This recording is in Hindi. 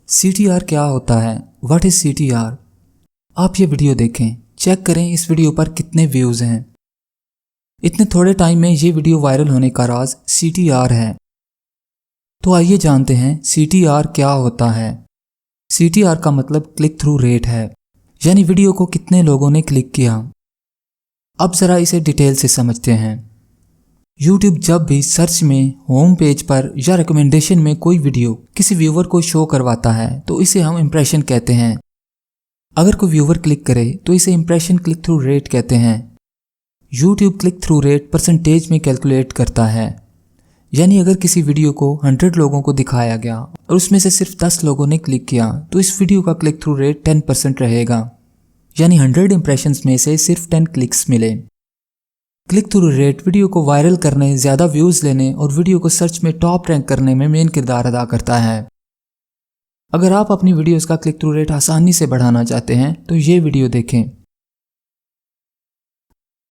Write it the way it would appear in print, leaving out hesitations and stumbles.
CTR क्या होता है? What is CTR? आप ये वीडियो देखें, चेक करें इस वीडियो पर कितने व्यूज हैं। इतने थोड़े टाइम में ये वीडियो वायरल होने का राज CTR है। तो आइए जानते हैं CTR क्या होता है। CTR का मतलब क्लिक थ्रू रेट है, यानी वीडियो को कितने लोगों ने क्लिक किया। अब जरा इसे डिटेल से समझते हैं। YouTube जब भी सर्च में, होम पेज पर या रिकमेंडेशन में कोई वीडियो किसी व्यूवर को शो करवाता है तो इसे हम इंप्रेशन कहते हैं। अगर कोई व्यूवर क्लिक करे तो इसे इंप्रेशन क्लिक थ्रू रेट कहते हैं। YouTube click through rate percentage में कैलकुलेट करता है, यानी अगर किसी वीडियो को 100 लोगों को दिखाया गया और उसमें से सिर्फ 10 लोगों ने क्लिक किया तो इस वीडियो का क्लिक थ्रू रेट 10% रहेगा, यानी 100 इंप्रेशंस में से सिर्फ 10 क्लिक्स मिले। क्लिक थ्रू रेट वीडियो को वायरल करने, ज़्यादा व्यूज़ लेने और वीडियो को सर्च में टॉप रैंक करने में मेन किरदार अदा करता है। अगर आप अपनी वीडियोस का क्लिक थ्रू रेट आसानी से बढ़ाना चाहते हैं तो ये वीडियो देखें।